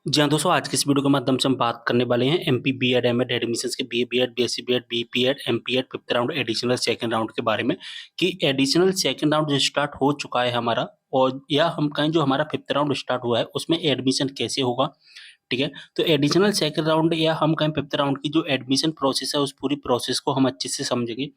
जी हाँ, दोस्तों आज के इस वीडियो के माध्यम से हम बात करने वाले हैं एमपी बीएड एमएड एडमिशन्स के BA BEd, BSc BEd, BPEd, MPEd fifth round additional second round के बारे में कि एडिशनल सेकंड राउंड जो स्टार्ट हो चुका है हमारा और या हम कहें जो हमारा फिफ्थ राउंड स्टार्ट हुआ है उसमें एडमिशन कैसे होगा, ठीक है? तो एडिशनल सेकंड राउंड या हम कहें फिफ्थ राउंड की जो एडमिशन प्रोसेस है उस पूरी प्रोसेस को हम अच्छे से समझेंगे।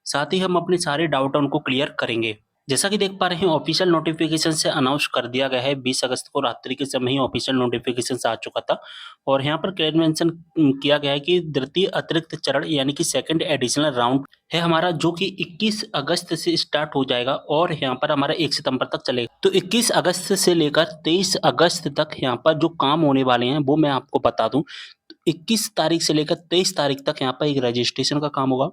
साथ ही हम अपने सारे डाउट है उनको क्लियर करेंगे। जैसा कि देख पा रहे हैं ऑफिशियल नोटिफिकेशन से अनाउंस कर दिया गया है 20 अगस्त को रात्रि के समय ही ऑफिशियल नोटिफिकेशन आ चुका था और यहाँ पर क्लियर मेंशन किया गया है कि द्वितीय अतिरिक्त चरण यानी कि सेकंड एडिशनल राउंड है हमारा जो कि 21 अगस्त से स्टार्ट हो जाएगा और यहाँ पर हमारा 1 सितंबर तक चलेगा। तो 21 अगस्त से लेकर 23 अगस्त तक यहाँ पर जो काम होने वाले हैं वो मैं आपको बता दूं। 21 तारीख से लेकर 23 तारीख तक यहाँ पर एक रजिस्ट्रेशन का काम होगा,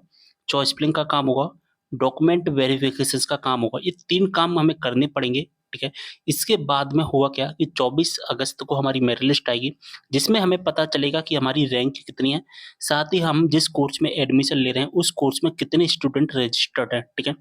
चॉइस फिलिंग का काम होगा, डॉक्यूमेंट वेरिफिकेशंस का काम होगा। ये 3 काम हमें करने पड़ेंगे, ठीक है? इसके बाद में हुआ क्या कि 24 अगस्त को हमारी मेरिट लिस्ट आएगी, जिसमें हमें पता चलेगा कि हमारी रैंक कितनी है, साथ ही हम जिस कोर्स में एडमिशन ले रहे हैं, उस कोर्स में कितने स्टूडेंट रजिस्टर्ड हैं, ठीक है?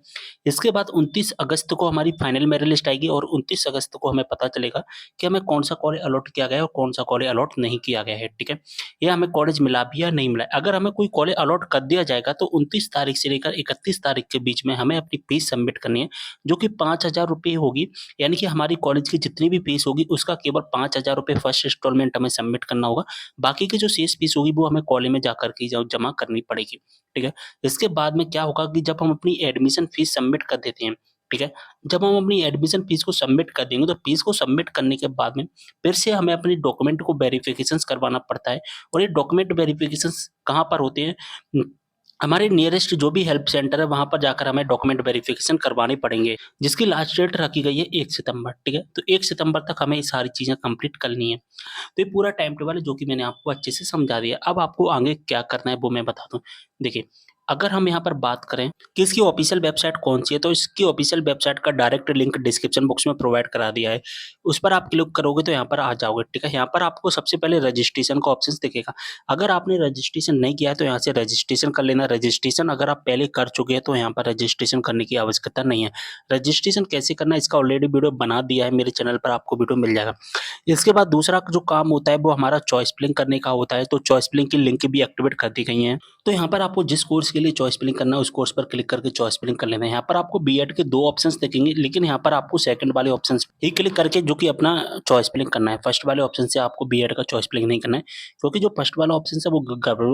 इसके बाद 29 अगस्त को हमारी फाइनल मेरिट लिस्ट आएगी और 29 अगस्त को हमें पता चलेगा कि हमें कौन-सा कॉलेज अलॉट किया गया है और कौन-सा कॉलेज अलॉट नहीं किया गया है, ठीक है? या हमें कॉलेज मिला भी या नहीं मिला। अगर हमें कोई कॉलेज अलॉट कर दिया जाएगा तो 29 तारीख से लेकर 31 तारीख के बीच में हमें अपनी फीस सबमिट करनी है, जो कि ₹5000 होगी। यानी कि हमारी कॉलेज की जितनी भी फीस होगी उसका केवल ₹5000 फर्स्ट इंस्टॉलमेंट हमें सबमिट करना होगा। बाकी की जो शेष फीस होगी वो हमें कॉलेज में जाकर के जमा करनी पड़ेगी, ठीक है? इसके बाद में क्या होगा कि जब हम अपनी एडमिशन फीस सबमिट कर देते हैं, ठीक है? जब हम अपनी एडमिशन फीस को सबमिट कर देंगे तो फीस को सबमिट करने के बाद में फिर से हमें अपने डॉक्यूमेंट को वेरिफिकेशंस करवाना पड़ता है और ये डॉक्यूमेंट वेरिफिकेशंस कहाँ पर होते हैं? हमारे नियरेस्ट जो भी हेल्प सेंटर है वहाँ पर जाकर हमें डॉक्यूमेंट वेरिफिकेशन करवाने पड़ेंगे, जिसकी लास्ट डेट रखी गई है 1 सितंबर, ठीक है? तो 1 सितंबर तक हमें ये सारी चीज़ें कंप्लीट करनी है। तो ये पूरा टाइम टेबल है जो कि मैंने आपको अच्छे से समझा दिया। अब आपको आगे क्या करना है वो मैं बता दूँ। देखिए, अगर हम यहाँ पर बात करें कि इसकी ऑफ़िशियल वेबसाइट कौन-सी है, तो इसकी ऑफ़िशियल वेबसाइट का डायरेक्ट लिंक डिस्क्रिप्शन बॉक्स में प्रोवाइड करा दिया है। उस पर आप क्लिक करोगे तो यहाँ पर आ जाओगे, ठीक है? यहाँ पर आपको सबसे पहले रजिस्ट्रेशन का ऑप्शंस दिखेगा। अगर आपने रजिस्ट्रेशन नहीं किया है तो यहाँ से रजिस्ट्रेशन कर लेना। रजिस्ट्रेशन अगर आप पहले कर चुके हैं तो यहाँ पर रजिस्ट्रेशन करने की आवश्यकता नहीं है। रजिस्ट्रेशन कैसे करना है इसका ऑलरेडी वीडियो बना दिया है मेरे चैनल पर आपको वीडियो मिल जाएगा। इसके बाद दूसरा जो काम होता है वो हमारा चॉइस फिलिंग करने का होता है, तो चॉइस फिलिंग की लिंक भी एक्टिवेट कर दी गई है। तो यहाँ पर आपको जिस कोर्स के लिए चॉइस फिलिंग करना है उस कोर्स पर क्लिक करके चॉइस फिलिंग कर लेना है। यहाँ पर आपको बीएड के 2 ऑप्शंस दिखेंगे, लेकिन यहाँ पर आपको सेकंड वाले ऑप्शंस ही क्लिक करके जो कि अपना चॉइस फिलिंग करना है। फर्स्ट वाले ऑप्शन से आपको बीएड का चॉइस फिलिंग नहीं करना है, क्योंकि जो फर्स्ट वाला ऑप्शन है वो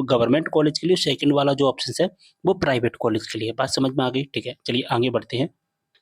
गवर्नमेंट कॉलेज के लिए, सेकंड वाला जो ऑप्शन है वो प्राइवेट कॉलेज के लिए। बात समझ में आ गई? ठीक है, चलिए आगे बढ़ते हैं।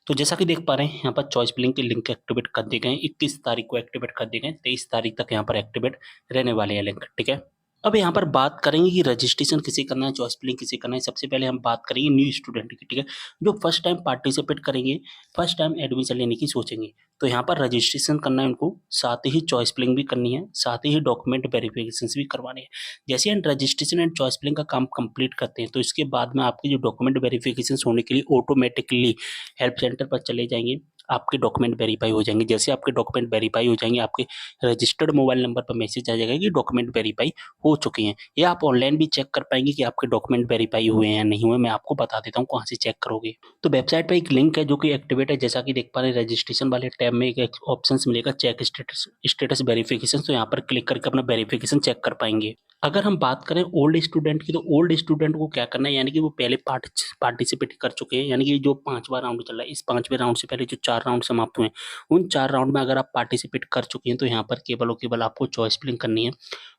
तो जैसा कि देख पा रहे हैं यहाँ पर चॉइस फिलिंग के लिंक एक्टिवेट कर दिए गए हैं। 21 तारीख को एक्टिवेट कर दिए गए हैं, 23 तारीख तक यहाँ पर एक्टिवेट रहने वाले हैं लिंक, ठीक है? अब यहाँ पर बात करेंगे कि रजिस्ट्रेशन किसे करना है, चॉइस फिलिंग किसे करना है। सबसे पहले हम बात करेंगे न्यू स्टूडेंट की, ठीक है? जो फर्स्ट टाइम पार्टिसिपेट करेंगे, फर्स्ट टाइम एडमिशन लेने की सोचेंगे, तो यहाँ पर रजिस्ट्रेशन करना है उनको, साथ ही चॉइस फिलिंग भी करनी है, साथ ही डॉक्यूमेंट वेरिफिकेशंस भी करवाने हैं। जैसे हम रजिस्ट्रेशन एंड चॉइस फिलिंग का काम कंप्लीट करते हैं, तो इसके बाद में आपके जो डॉक्यूमेंट वेरिफिकेशंस होने के लिए ऑटोमेटिकली हेल्प सेंटर पर चले जाएँगे, आपके डॉक्यूमेंट वेरीफाई हो जाएँगे। जैसे आपके डॉक्यूमेंट वेरीफाई हो जाएँगे, आपके रजिस्टर्ड मोबाइल नंबर पर मैसेज आ जाएगा कि डॉक्यूमेंट वेरीफाई हो चुके हैं। या आप ऑनलाइन भी चेक कर पाएँगे कि आपके डॉक्यूमेंट वेरीफाई हुए हैं या नहीं हुए। मैं आपको बता देता हूँ कहाँ से चेक करोगे। तो वेबसाइट पे एक लिंक है जो कि एक्टिवेट है, जैसा कि देख पा रहे हैं रजिस्ट्रेशन वाले टैब में एक ऑप्शंस मिलेगा चेक स्टेटस स्टेटस वेरिफिकेशन, तो यहाँ पर क्लिक करके अपना वेरिफिकेशन चेक कर पाएँगे। अगर हम बात करें ओल्ड स्टूडेंट की, तो ओल्ड स्टूडेंट को क्या करना है, यानी कि वो पहले पार्टिसिपेट कर चुके हैं, यानी कि जो 5वां राउंड चल रहा है, इस 5वें राउंड से पहले जो 4 राउंड समाप्त हुए हैं, उन 4 राउंड में अगर आप पार्टिसिपेट कर चुके हैं, तो यहाँ पर केवल और केवल आपको चॉइस फिलिंग करनी है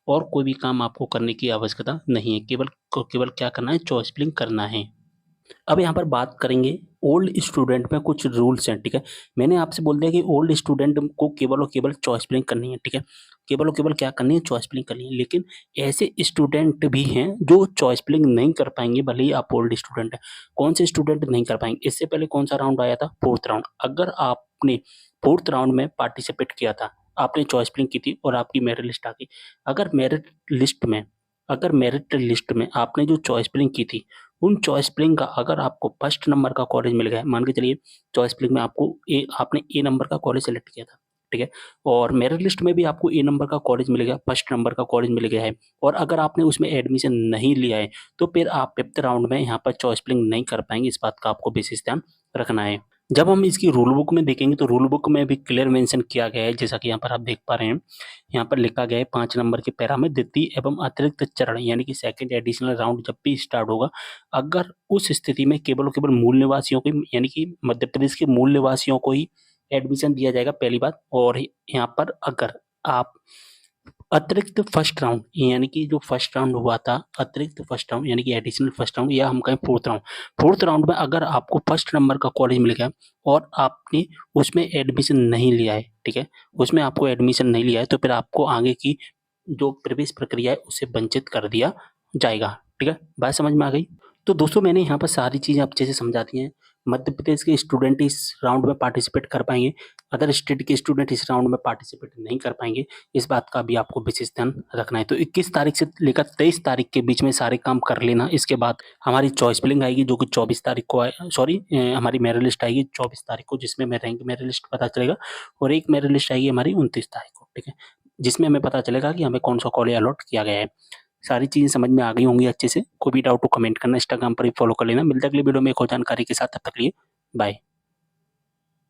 और कोई भी काम आपको करने की आवश्यकता नहीं है। केवल क्या करना है, चॉइस फिलिंग करना है। अब यहाँ पर बात करेंगे ओल्ड स्टूडेंट में कुछ रूल्स हैं, ठीक है? मैंने आपसे बोल दिया कि ओल्ड स्टूडेंट को केवल और केवल चॉइस फिलिंग करनी है, ठीक है? केवल और केवल क्या करनी है, चॉइस फिलिंग करनी है। लेकिन ऐसे स्टूडेंट भी हैं जो चॉइस फिलिंग नहीं कर पाएँगे, भले ही आप ओल्ड स्टूडेंट हैं। कौन से स्टूडेंट नहीं कर पाएँगे? इससे पहले कौन-सा राउंड आया था? 4th round. अगर आपने 4th राउंड में पार्टिसिपेट किया था, आपने चॉइस फिलिंग की थी और आपकी मेरिट लिस्ट आ गई। अगर मेरिट लिस्ट में अगर मेरिट लिस्ट में आपने जो चॉइस फिलिंग की थी, उन चॉइस फिलिंग का अगर आपको फर्स्ट नंबर का कॉलेज मिल गया है, मान के चलिए चॉइस फिलिंग में आपने ए नंबर का कॉलेज सेलेक्ट किया था, ठीक है? और मेरिट लिस्ट में भी आपको ए नंबर का कॉलेज मिल गया, फर्स्ट नंबर का कॉलेज मिल गया है और अगर आपने उसमें एडमिशन नहीं लिया है, तो फिर आप 5th राउंड में यहाँ पर चॉइस फिलिंग नहीं कर पाएँगे, इस बात का आपको विशेष ध्यान रखना है। जब हम इसकी रूल बुक में देखेंगे तो रूल बुक में भी क्लियर मेंशन किया गया है, जैसा कि यहाँ पर आप देख पा रहे हैं। यहाँ पर लिखा गया है 5 नंबर के पैरा में, द्वितीय एवं अतिरिक्त चरण यानी कि सेकंड एडिशनल राउंड जब भी स्टार्ट होगा, अगर उस स्थिति में केवल और केवल मूल निवासियों को यानी कि मध्य प्रदेश के मूल निवासियों को ही एडमिशन दिया जाएगा, पहली बात। और यहाँ पर अगर आप अतिरिक्त फर्स्ट राउंड यानी कि जो फर्स्ट राउंड हुआ था, अतिरिक्त फर्स्ट राउंड यानी कि एडिशनल फर्स्ट राउंड, या हम कहें फोर्थ राउंड में अगर आपको फर्स्ट नंबर का कॉलेज मिल गया और आपने उसमें एडमिशन नहीं लिया है, ठीक है, उसमें आपको एडमिशन नहीं लिया है, तो फिर आपको आगे की जो प्रवेश प्रक्रिया है उससे वंचित कर दिया जाएगा। ठीक है, बात समझ में आ गई? तो दोस्तों मैंने यहाँ पर सारी चीज़ें अच्छे से समझा दी हैं। मध्य प्रदेश के स्टूडेंट इस राउंड में पार्टिसिपेट कर पाएंगे, अदर स्टेट के स्टूडेंट इस राउंड में पार्टिसिपेट नहीं कर पाएंगे। इस बात का भी आपको विशेष ध्यान रखना है। तो 21 तारीख से लेकर 23 तारीख के बीच में सारे काम कर लेना। इसके बाद हमारी चॉइस फिलिंग आएगी जो कि 24 तारीख को सॉरी हमारी मेरिट लिस्ट आएगी 24 तारीख को, जिसमें मैं रैंक मेरिट लिस्ट पता चलेगा। और एक मेरिट लिस्ट आएगी हमारी 29 तारीख को, ठीक है, जिसमें हमें पता चलेगा कि हमें कौन सा कॉलेज अलॉट किया गया है। सारी चीज़ें समझ में आ गई होंगी अच्छे से। कोई भी डाउट हो कमेंट करना, इंस्टाग्राम पर भी फॉलो कर लेना। मिलते अगली वीडियो में एक और जानकारी के साथ, तब तक के लिए बाय।